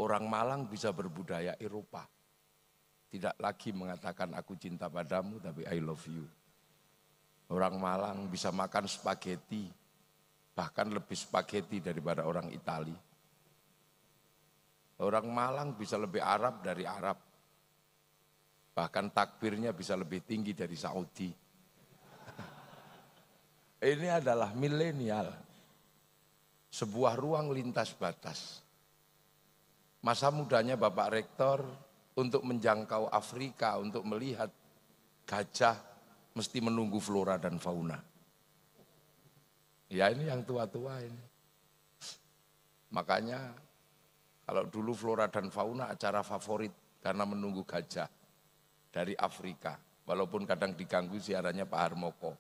Orang Malang bisa berbudaya Eropa. Tidak lagi mengatakan aku cinta padamu, tapi I love you. Orang Malang bisa makan spaghetti, bahkan lebih spaghetti daripada orang Itali. Orang Malang bisa lebih Arab dari Arab. Bahkan takbirnya bisa lebih tinggi dari Saudi. Ini adalah milenial. Sebuah ruang lintas batas. Masa mudanya Bapak Rektor untuk menjangkau Afrika, untuk melihat gajah, mesti menunggu flora dan fauna. Ya ini yang tua-tua ini. Makanya kalau dulu flora dan fauna acara favorit karena menunggu gajah dari Afrika. Walaupun kadang diganggu siarannya Pak Harmoko.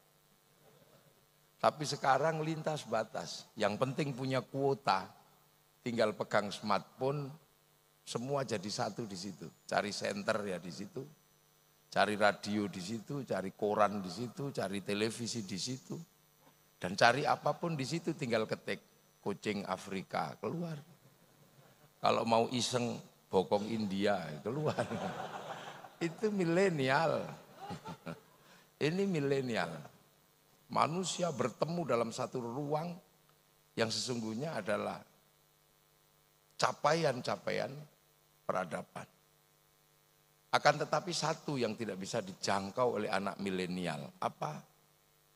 Tapi sekarang lintas batas. Yang penting punya kuota. Tinggal pegang smartphone, semua jadi satu di situ. Cari center ya di situ. Cari radio di situ, cari koran di situ, cari televisi di situ. Dan cari apapun di situ tinggal ketik kucing Afrika keluar. Kalau mau iseng bokong India keluar. Itu milenial. Ini milenial. Manusia bertemu dalam satu ruang yang sesungguhnya adalah capaian-capaian peradaban. Akan tetapi satu yang tidak bisa dijangkau oleh anak milenial. Apa?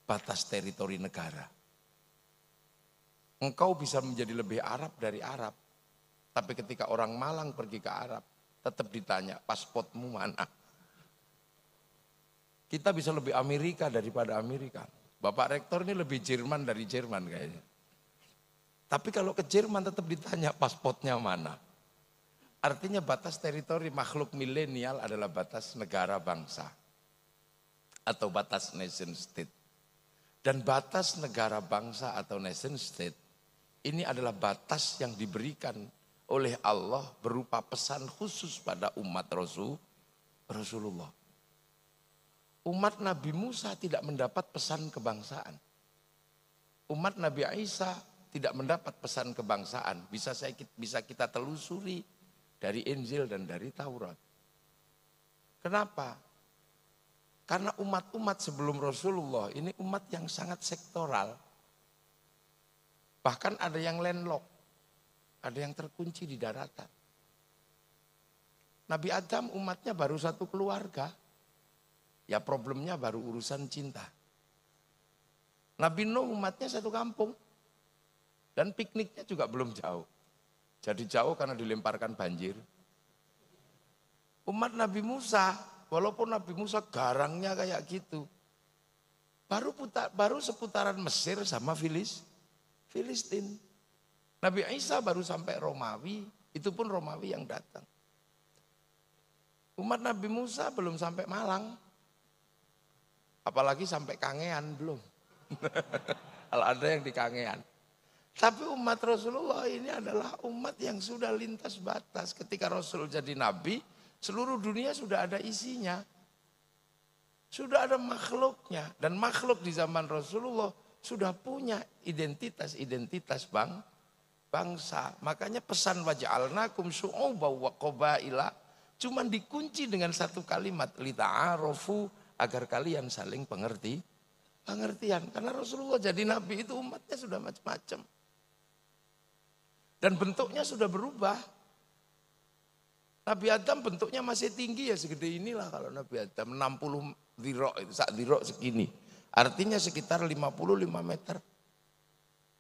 Batas teritori negara. Engkau bisa menjadi lebih Arab dari Arab. Tapi ketika orang Malang pergi ke Arab, tetap ditanya pasportmu mana. Kita bisa lebih Amerika daripada Amerika. Bapak Rektor ini lebih Jerman dari Jerman kayaknya. Tapi kalau ke Jerman tetap ditanya pasportnya mana. Artinya batas teritori makhluk milenial adalah batas negara bangsa. Atau batas nation state. Dan batas negara bangsa atau nation state ini adalah batas yang diberikan oleh Allah berupa pesan khusus pada umat Rasulullah. Umat Nabi Musa tidak mendapat pesan kebangsaan. Umat Nabi Isa tidak mendapat pesan kebangsaan. Bisa kita telusuri dari Injil dan dari Taurat. Kenapa? Karena umat-umat sebelum Rasulullah ini umat yang sangat sektoral. Bahkan ada yang landlock, ada yang terkunci di daratan. Nabi Adam umatnya baru satu keluarga. Ya problemnya baru urusan cinta. Nabi Nuh umatnya satu kampung. Dan pikniknya juga belum jauh. Jadi jauh karena dilemparkan banjir. Umat Nabi Musa, walaupun Nabi Musa garangnya kayak gitu. Baru seputaran Mesir sama Filistin. Nabi Isa baru sampai Romawi, itu pun Romawi yang datang. Umat Nabi Musa belum sampai Malang. Apalagi sampai Kangean belum. Kalau ada yang di Kangean. Tapi umat Rasulullah ini adalah umat yang sudah lintas batas. Ketika Rasul jadi nabi, seluruh dunia sudah ada isinya. Sudah ada makhluknya. Dan makhluk di zaman Rasulullah sudah punya identitas bangsa. Makanya pesan waja'alnakum syu'uban wa qabaila cuma dikunci dengan satu kalimat, lita'arofu, agar kalian saling pengertian. Karena Rasulullah jadi nabi itu umatnya sudah macam-macam. Dan bentuknya sudah berubah. Nabi Adam bentuknya masih tinggi ya segede inilah kalau Nabi Adam. 60 dirok itu, sak dirok segini. Artinya sekitar 55 meter.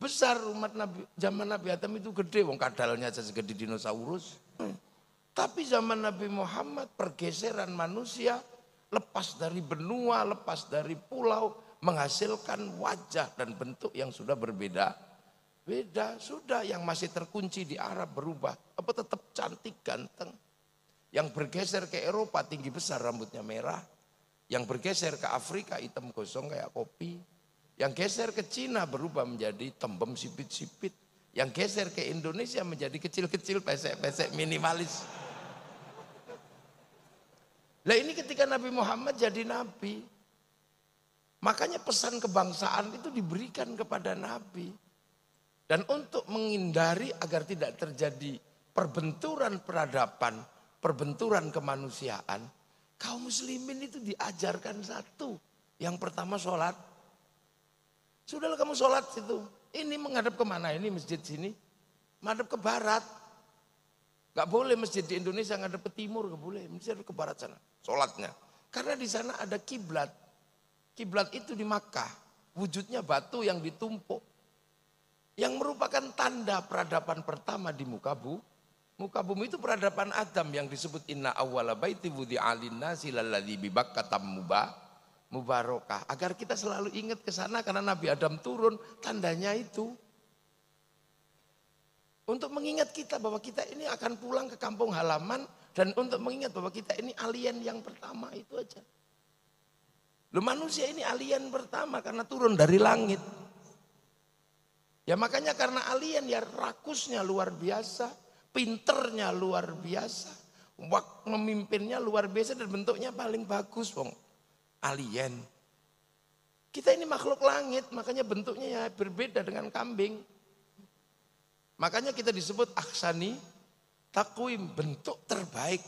Besar umat Nabi, zaman Nabi Adam itu gede. Wong kadalnya aja segede dinosaurus. Tapi zaman Nabi Muhammad pergeseran manusia lepas dari benua, lepas dari pulau, menghasilkan wajah dan bentuk yang sudah berbeda. Sudah yang masih terkunci di Arab berubah. Apa tetap cantik, ganteng. Yang bergeser ke Eropa tinggi besar rambutnya merah. Yang bergeser ke Afrika hitam gosong kayak kopi. Yang geser ke Cina berubah menjadi tembem sipit-sipit. Yang geser ke Indonesia menjadi kecil-kecil, pesek-pesek, minimalis. Nah ini ketika Nabi Muhammad jadi nabi, makanya pesan kebangsaan itu diberikan kepada nabi. Dan untuk menghindari agar tidak terjadi perbenturan peradaban, perbenturan kemanusiaan, kaum muslimin itu diajarkan satu. Yang pertama sholat. Sudahlah kamu sholat situ. Ini menghadap kemana? Ini masjid sini. Menghadap ke barat. Gak boleh masjid di Indonesia ngadep ke timur, gak boleh. Masjid ke barat sana. Sholatnya. Karena di sana ada kiblat. Kiblat itu di Makkah. Wujudnya batu yang ditumpuk. Yang merupakan tanda peradaban pertama di muka bumi. Muka bumi itu peradaban Adam yang disebut inna awwala baiti wudi'a lin-nasi lalladzi bi Bakkah mubarakah. Agar kita selalu ingat ke sana karena Nabi Adam turun, tandanya itu. Untuk mengingat kita bahwa kita ini akan pulang ke kampung halaman dan untuk mengingat bahwa kita ini alien yang pertama, itu aja. Loh, manusia ini alien pertama karena turun dari langit. Ya makanya karena alien ya rakusnya luar biasa, pinternya luar biasa, memimpinnya luar biasa dan bentuknya paling bagus, wong. Alien. Kita ini makhluk langit, makanya bentuknya ya berbeda dengan kambing. Makanya kita disebut ahsani takwim, bentuk terbaik.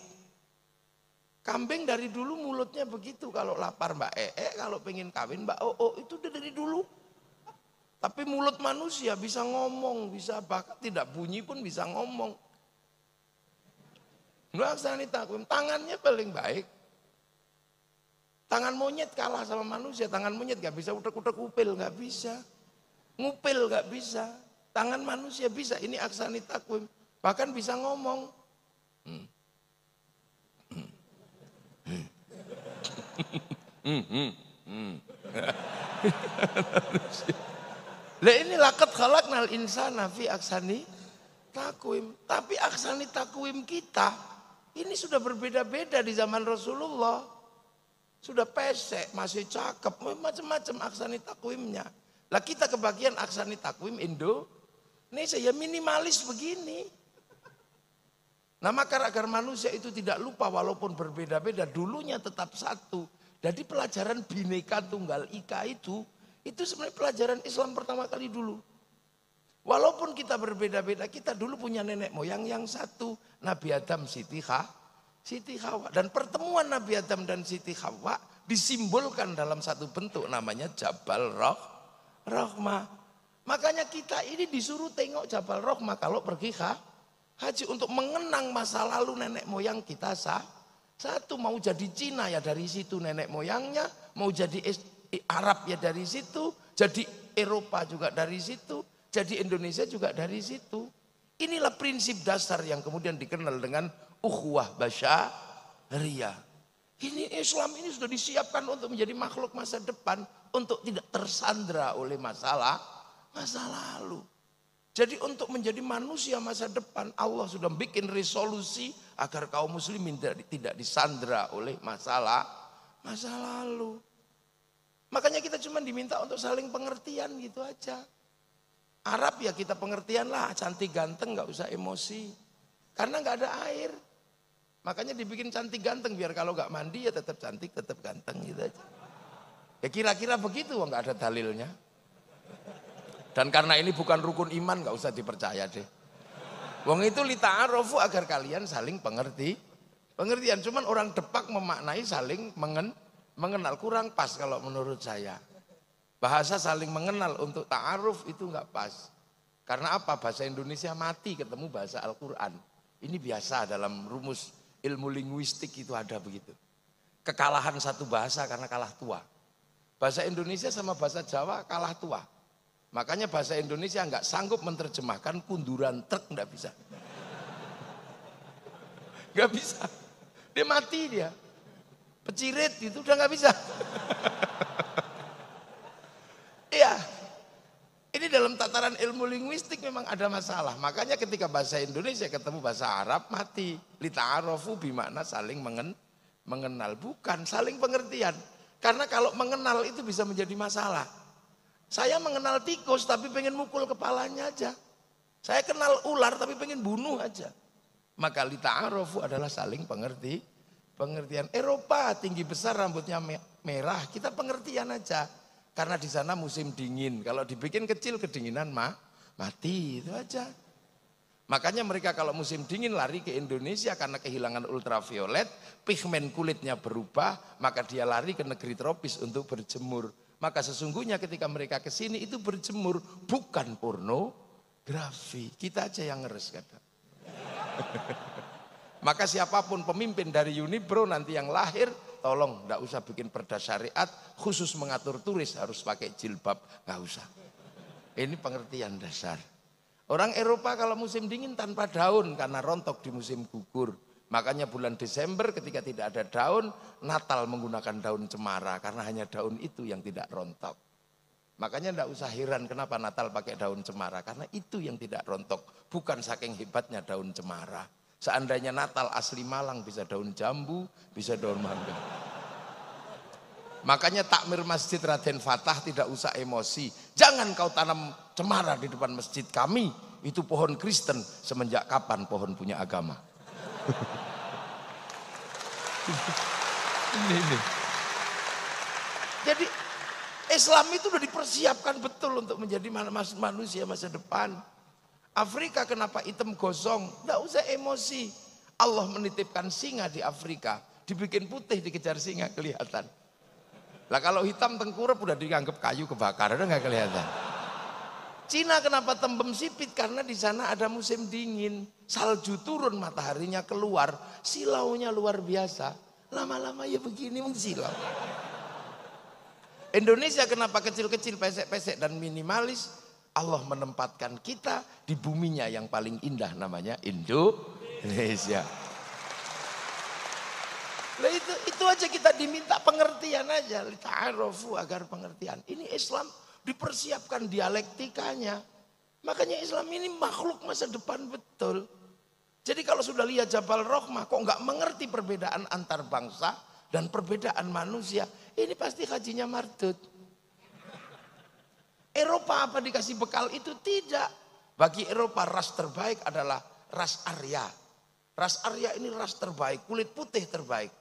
Kambing dari dulu mulutnya begitu, kalau lapar Mbak kalau pengen kawin Mbak itu udah dari dulu. Tapi mulut manusia bisa ngomong, bisa bahkan tidak bunyi pun bisa ngomong. Ahsani takwim, tangannya paling baik. Tangan monyet kalah sama manusia, tangan monyet gak bisa utek-utek upil, gak bisa. Ngupil gak bisa. Tangan manusia bisa, ini ahsani takwim. Bahkan bisa ngomong. Lah ini laqad khalaqnal insana fi ahsani takwim. Tapi ahsani takwim kita ini sudah berbeda-beda di zaman Rasulullah. Sudah pesek, masih cakep, macam-macam ahsani takwimnya. Lah kita kebagian ahsani takwim Indonesia ya minimalis begini. Nah maka agar manusia itu tidak lupa walaupun berbeda-beda, dulunya tetap satu. Jadi pelajaran Bhinneka Tunggal Ika itu sebenarnya pelajaran Islam pertama kali dulu. Walaupun kita berbeda-beda, kita dulu punya nenek moyang yang satu. Nabi Adam, Siti Hawa. Dan pertemuan Nabi Adam dan Siti Hawa disimbolkan dalam satu bentuk namanya Jabal Rahmah. Makanya kita ini disuruh tengok Jabal Rahmah kalau pergi haji untuk mengenang masa lalu nenek moyang kita satu. Mau jadi Cina ya dari situ nenek moyangnya, mau jadi Arab ya dari situ, jadi Eropa juga dari situ, jadi Indonesia juga dari situ. Inilah prinsip dasar yang kemudian dikenal dengan ukhuwah basyariyah. Ini Islam ini sudah disiapkan untuk menjadi makhluk masa depan, untuk tidak tersandra oleh masalah lalu. Jadi untuk menjadi manusia masa depan, Allah sudah bikin resolusi agar kaum muslimin tidak disandra oleh masalah lalu. Makanya kita cuma diminta untuk saling pengertian gitu aja. Arab ya kita pengertian lah, cantik ganteng gak usah emosi. Karena gak ada air. Makanya dibikin cantik ganteng biar kalau gak mandi ya tetap cantik, tetap ganteng gitu aja. Ya kira-kira begitu, gak ada dalilnya. Dan karena ini bukan rukun iman gak usah dipercaya deh. Wong itu lita'arofu agar kalian saling pengertian. Cuman orang Depak memaknai saling mengenal, kurang pas kalau menurut saya. Bahasa saling mengenal untuk ta'aruf itu enggak pas. Karena apa? Bahasa Indonesia mati ketemu bahasa Al-Quran. Ini biasa dalam rumus ilmu linguistik itu ada begitu. Kekalahan satu bahasa karena kalah tua. Bahasa Indonesia sama bahasa Jawa kalah tua. Makanya bahasa Indonesia enggak sanggup menerjemahkan kunduran truk, enggak bisa. Enggak bisa. Dia mati dia. Pecirit itu udah enggak bisa. Iya, ini dalam tataran ilmu linguistik memang ada masalah. Makanya ketika bahasa Indonesia ketemu bahasa Arab mati. Lita'arofu bimakna saling mengenal. Bukan saling pengertian. Karena kalau mengenal itu bisa menjadi masalah. Saya mengenal tikus tapi pengen mukul kepalanya aja. Saya kenal ular tapi pengen bunuh aja. Maka lita'arofu adalah saling pengertian. Eropa tinggi besar rambutnya merah, kita pengertian aja. Karena di sana musim dingin. Kalau dibikin kecil kedinginan mati, itu aja. Makanya mereka kalau musim dingin lari ke Indonesia karena kehilangan ultraviolet, pigmen kulitnya berubah, maka dia lari ke negeri tropis untuk berjemur. Maka sesungguhnya ketika mereka ke sini itu berjemur, bukan pornografi. Kita aja yang ngeres kata. Maka siapapun pemimpin dari Unibro nanti yang lahir, tolong tidak usah bikin perda syariat khusus mengatur turis harus pakai jilbab, nggak usah. Ini pengertian dasar. Orang Eropa kalau musim dingin tanpa daun karena rontok di musim gugur. Makanya bulan Desember ketika tidak ada daun, Natal menggunakan daun cemara karena hanya daun itu yang tidak rontok. Makanya tidak usah heran kenapa Natal pakai daun cemara karena itu yang tidak rontok, bukan saking hebatnya daun cemara. Seandainya Natal asli Malang bisa daun jambu, bisa daun mangga. Makanya takmir Masjid Raden Fatah tidak usah emosi. Jangan kau tanam cemara di depan masjid kami. Itu pohon Kristen. Semenjak kapan pohon punya agama? Ini. Jadi Islam itu sudah dipersiapkan betul untuk menjadi manusia masa depan. Afrika kenapa hitam gosong? Tidak usah emosi. Allah menitipkan singa di Afrika. Dibikin putih dikejar singa kelihatan. Lah kalau hitam tengkurap udah dianggap kayu kebakar, udah nggak kelihatan. Cina kenapa tembem sipit? Karena di sana ada musim dingin, salju turun, mataharinya keluar, silaunya luar biasa. Lama-lama ya begini mengsilau. Indonesia kenapa kecil-kecil, pesek-pesek dan minimalis? Allah menempatkan kita di buminya yang paling indah namanya Indonesia. Nah itu aja kita diminta pengertian aja, ta'arufu agar pengertian. Ini Islam dipersiapkan dialektikanya. Makanya Islam ini makhluk masa depan betul. Jadi kalau sudah lihat Jabal Rohmah kok nggak mengerti perbedaan antar bangsa dan perbedaan manusia, ini pasti hajinya mardut. Eropa apa dikasih bekal itu? Tidak. Bagi Eropa ras terbaik adalah ras Arya. Ras Arya ini ras terbaik, kulit putih terbaik.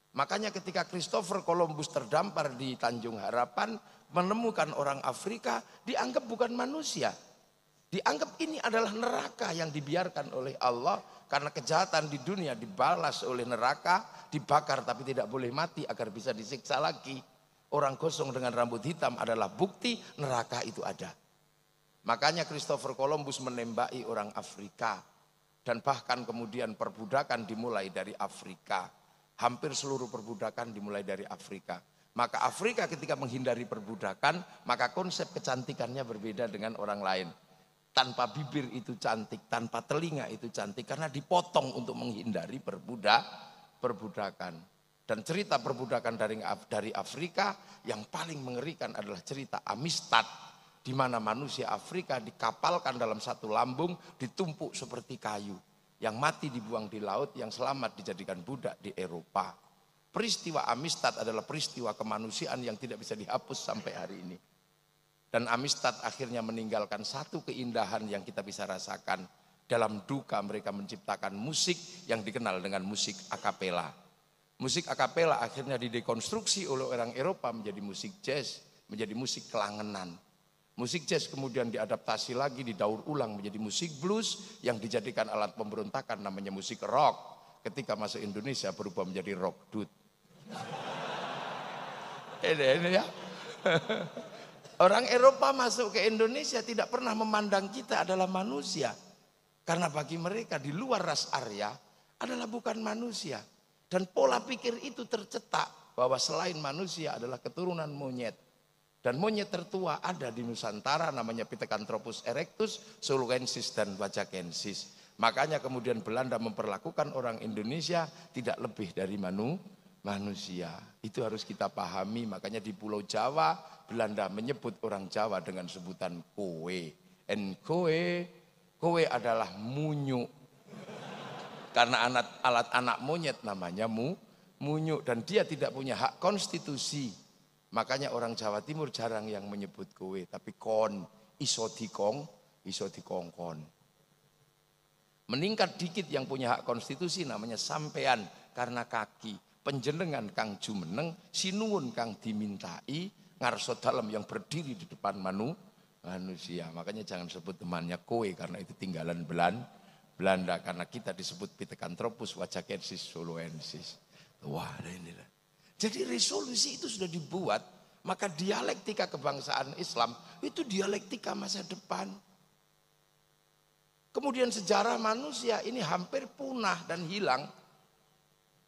Makanya ketika Christopher Columbus terdampar di Tanjung Harapan menemukan orang Afrika, dianggap bukan manusia. Dianggap ini adalah neraka yang dibiarkan oleh Allah karena kejahatan di dunia dibalas oleh neraka, dibakar tapi tidak boleh mati agar bisa disiksa lagi. Orang gosong dengan rambut hitam adalah bukti neraka itu ada. Makanya Christopher Columbus menembaki orang Afrika dan bahkan kemudian perbudakan dimulai dari Afrika. Hampir seluruh perbudakan dimulai dari Afrika. Maka Afrika ketika menghindari perbudakan, maka konsep kecantikannya berbeda dengan orang lain. Tanpa bibir itu cantik, tanpa telinga itu cantik, karena dipotong untuk menghindari perbudakan. Dan cerita perbudakan dari Afrika yang paling mengerikan adalah cerita Amistad, di mana manusia Afrika dikapalkan dalam satu lambung, ditumpuk seperti kayu. Yang mati dibuang di laut, yang selamat dijadikan budak di Eropa. Peristiwa Amistad adalah peristiwa kemanusiaan yang tidak bisa dihapus sampai hari ini. Dan Amistad akhirnya meninggalkan satu keindahan yang kita bisa rasakan. Dalam duka mereka menciptakan musik yang dikenal dengan musik akapela. Musik akapela akhirnya didekonstruksi oleh orang Eropa menjadi musik jazz, menjadi musik kelangenan. Musik jazz kemudian diadaptasi lagi, didaur ulang menjadi musik blues yang dijadikan alat pemberontakan namanya musik rock. Ketika masuk Indonesia berubah menjadi rock dut. Ini ya. Orang Eropa masuk ke Indonesia tidak pernah memandang kita adalah manusia. Karena bagi mereka di luar ras Arya adalah bukan manusia. Dan pola pikir itu tercetak bahwa selain manusia adalah keturunan monyet. Dan monyet tertua ada di Nusantara namanya Pithecanthropus erectus, Zuluensis dan Wajakensis. Makanya kemudian Belanda memperlakukan orang Indonesia tidak lebih dari manusia. Itu harus kita pahami. Makanya di Pulau Jawa Belanda menyebut orang Jawa dengan sebutan kowe. En kowe adalah munyuk. Karena alat anak monyet namanya munyuk dan dia tidak punya hak konstitusi. Makanya orang Jawa Timur jarang yang menyebut kowe, tapi kon, iso dikongkon. Meningkat dikit yang punya hak konstitusi namanya sampean karena kaki. Penjenengan kang jumeneng, sinuwun kang dimintai, ngarso dalem yang berdiri di depan manusia. Makanya jangan sebut temannya kowe karena itu tinggalan Belanda karena kita disebut Pithecanthropus wajakensis soloensis. Wah, inilah. Jadi resolusi itu sudah dibuat, maka dialektika kebangsaan Islam itu dialektika masa depan. Kemudian sejarah manusia ini hampir punah dan hilang.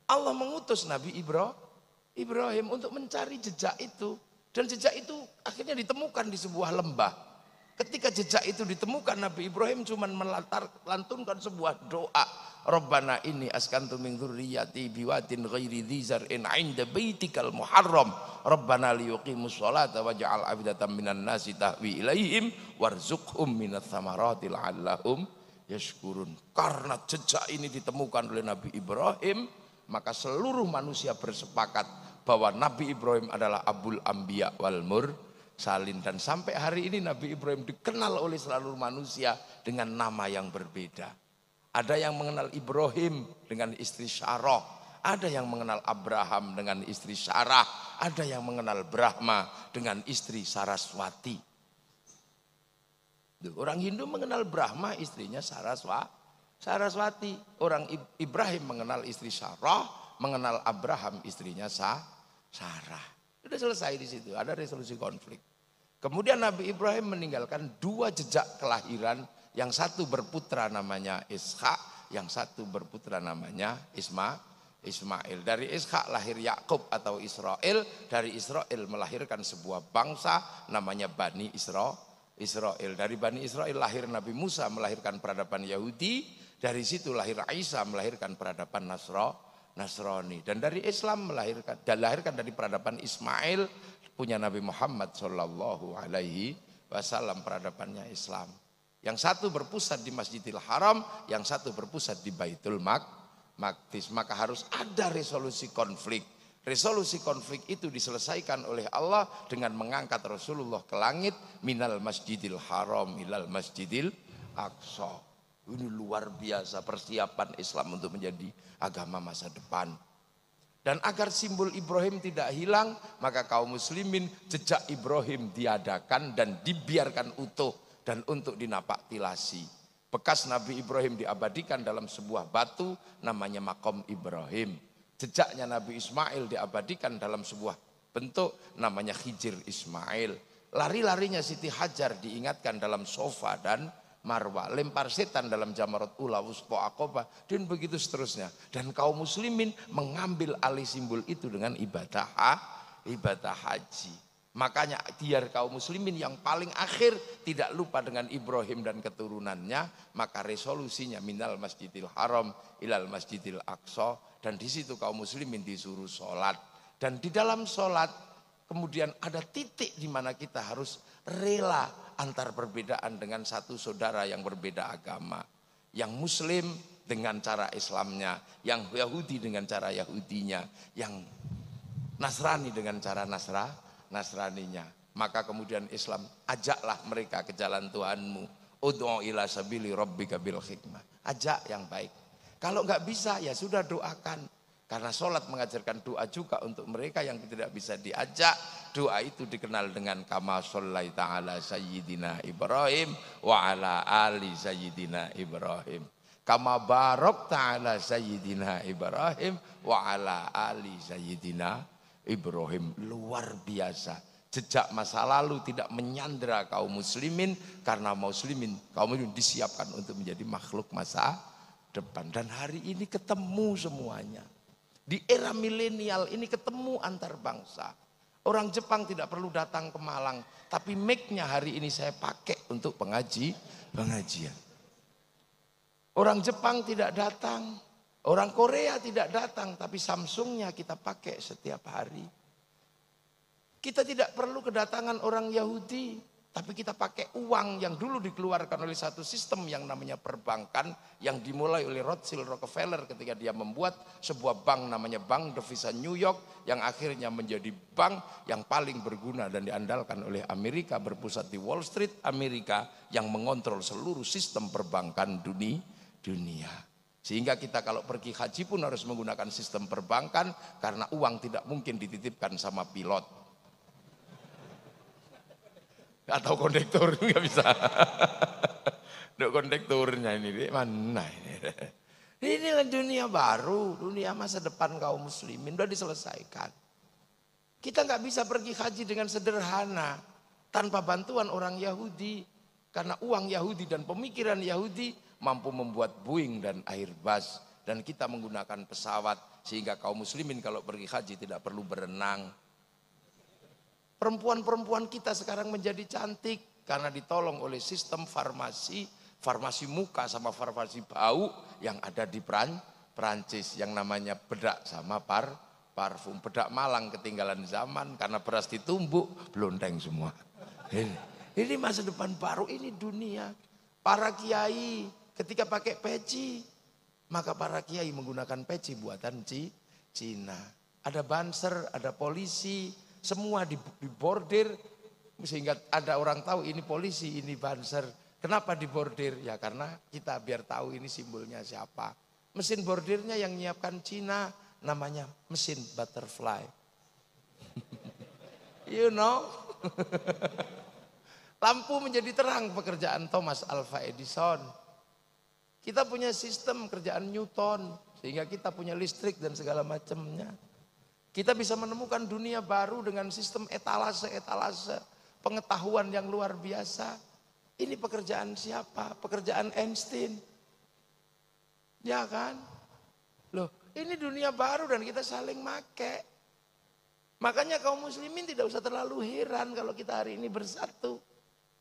Allah mengutus Nabi Ibrahim untuk mencari jejak itu. Dan jejak itu akhirnya ditemukan di sebuah lembah. Ketika jejak itu ditemukan, Nabi Ibrahim cuma melantunkan sebuah doa. Rabbana inni askantu min dzurriyyati biwadin ghairi dzi zar'in 'inda baitikal muharram. Rabbana liyuqimus sholata waj'al afidatan minan nasi tahwi ilaihim warzuqhum minats tsamarati la'allahum yashkurun. Karena jejak ini ditemukan oleh Nabi Ibrahim, maka seluruh manusia bersepakat bahwa Nabi Ibrahim adalah Abul Anbiya wal Mursalin. Dan sampai hari ini Nabi Ibrahim dikenal oleh seluruh manusia dengan nama yang berbeda. Ada yang mengenal Ibrahim dengan istri Syarah, ada yang mengenal Abraham dengan istri Sarah, ada yang mengenal Brahma dengan istri Saraswati. Orang Hindu mengenal Brahma, istrinya Saraswati. Orang Ibrahim mengenal istri Sarah, mengenal Abraham, istrinya Sarah. Sudah selesai di situ, ada resolusi konflik. Kemudian Nabi Ibrahim meninggalkan dua jejak kelahiran, yang satu berputra namanya Ishak, yang satu berputra namanya Ismail. Dari Ishak lahir Yakub atau Israel, dari Israel melahirkan sebuah bangsa namanya Bani Israel. Dari Bani Israel lahir Nabi Musa melahirkan peradaban Yahudi, dari situ lahir Isa melahirkan peradaban Nasrani. Dan dari Islam dilahirkan dari peradaban Ismail, punya Nabi Muhammad Sallallahu Alaihi Wasallam, peradabannya Islam. Yang satu berpusat di Masjidil Haram, yang satu berpusat di Baitul Maqdis. Maka harus ada resolusi konflik. Resolusi konflik itu diselesaikan oleh Allah dengan mengangkat Rasulullah ke langit, minal Masjidil Haram ilal Masjidil Aqsa. Ini luar biasa persiapan Islam untuk menjadi agama masa depan. Dan agar simbol Ibrahim tidak hilang, maka kaum muslimin jejak Ibrahim diadakan dan dibiarkan utuh dan untuk dinapaktilasi. Bekas Nabi Ibrahim diabadikan dalam sebuah batu namanya Maqam Ibrahim. Jejaknya Nabi Ismail diabadikan dalam sebuah bentuk namanya Hijr Ismail. Lari-larinya Siti Hajar diingatkan dalam Sofa dan Marwah. Lempar setan dalam Jamarat Ula, Wusqa, Aqobah, dan begitu seterusnya. Dan kaum muslimin mengambil alih simbol itu dengan ibadah haji. Makanya biar kaum muslimin yang paling akhir tidak lupa dengan Ibrahim dan keturunannya, maka resolusinya minal Masjidil Haram ilal Masjidil Aqsa. Dan di situ kaum muslimin disuruh sholat. Dan di dalam sholat kemudian ada titik di mana kita harus rela antar perbedaan dengan satu saudara yang berbeda agama. Yang Muslim dengan cara Islamnya, yang Yahudi dengan cara Yahudinya, yang Nasrani dengan cara Nasraninya. Maka kemudian Islam, ajaklah mereka ke jalan Tuhanmu. Ud'u ila sabili rabbika bil hikmah. Ajak yang baik. Kalau enggak bisa ya sudah doakan. Karena sholat mengajarkan doa juga untuk mereka yang tidak bisa diajak. Doa itu dikenal dengan kama shollaita ala sayyidina Ibrahim wa ala ali sayyidina Ibrahim. Kama barakta ala sayyidina Ibrahim wa ala ali sayyidina Ibrahim. Luar biasa. Jejak masa lalu tidak menyandera kaum muslimin, karena kaum muslimin disiapkan untuk menjadi makhluk masa depan. Dan hari ini ketemu semuanya. Di era milenial ini ketemu antar bangsa. Orang Jepang tidak perlu datang ke Malang, tapi mic-nya hari ini saya pakai untuk pengajian. Orang Jepang tidak datang, orang Korea tidak datang, tapi Samsungnya kita pakai setiap hari. Kita tidak perlu kedatangan orang Yahudi, tapi kita pakai uang yang dulu dikeluarkan oleh satu sistem yang namanya perbankan, yang dimulai oleh Rothschild Rockefeller ketika dia membuat sebuah bank namanya Bank Devisa New York, yang akhirnya menjadi bank yang paling berguna dan diandalkan oleh Amerika, berpusat di Wall Street Amerika, yang mengontrol seluruh sistem perbankan dunia. Sehingga kita kalau pergi haji pun harus menggunakan sistem perbankan, karena uang tidak mungkin dititipkan sama pilot atau kondektur, nggak bisa. Dok kondekturnya ini mana ini? Inilah dunia baru, dunia masa depan kaum muslimin udah diselesaikan. Kita nggak bisa pergi haji dengan sederhana tanpa bantuan orang Yahudi. Karena uang Yahudi dan pemikiran Yahudi mampu membuat Boeing dan Airbus. Dan kita menggunakan pesawat sehingga kaum muslimin kalau pergi haji tidak perlu berenang. Perempuan-perempuan kita sekarang menjadi cantik karena ditolong oleh sistem farmasi muka sama farmasi bau yang ada di Prancis yang namanya bedak sama parfum. Bedak Malang ketinggalan zaman karena beras ditumbuk blonteng semua. Ini masa depan baru, ini dunia. Para kiai ketika pakai peci, maka para kiai menggunakan peci buatan Cina. Ada banser, ada polisi, semua dibordir sehingga ada orang tahu ini polisi, ini banser. Kenapa dibordir? Ya karena kita biar tahu ini simbolnya siapa. Mesin bordirnya yang menyiapkan Cina namanya mesin butterfly. You know? Lampu menjadi terang pekerjaan Thomas Alva Edison. Kita punya sistem kerjaan Newton sehingga kita punya listrik dan segala macamnya. Kita bisa menemukan dunia baru dengan sistem etalase pengetahuan yang luar biasa. Ini pekerjaan siapa? Pekerjaan Einstein. Ya kan? Loh, ini dunia baru dan kita saling make. Makanya kaum muslimin tidak usah terlalu heran kalau kita hari ini bersatu.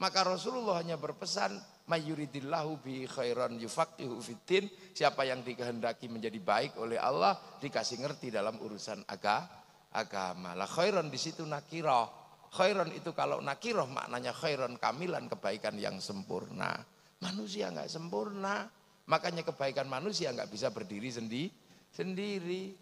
Maka Rasulullah hanya berpesan, "Mayyuridillahu bi khairan yufaqihu fiddin." Siapa yang dikehendaki menjadi baik oleh Allah, dikasih ngerti dalam urusan agama. Lah khairan di situ nakirah. Khairan itu kalau nakirah maknanya khairan kamilan, kebaikan yang sempurna. Manusia nggak sempurna, makanya kebaikan manusia nggak bisa berdiri sendiri.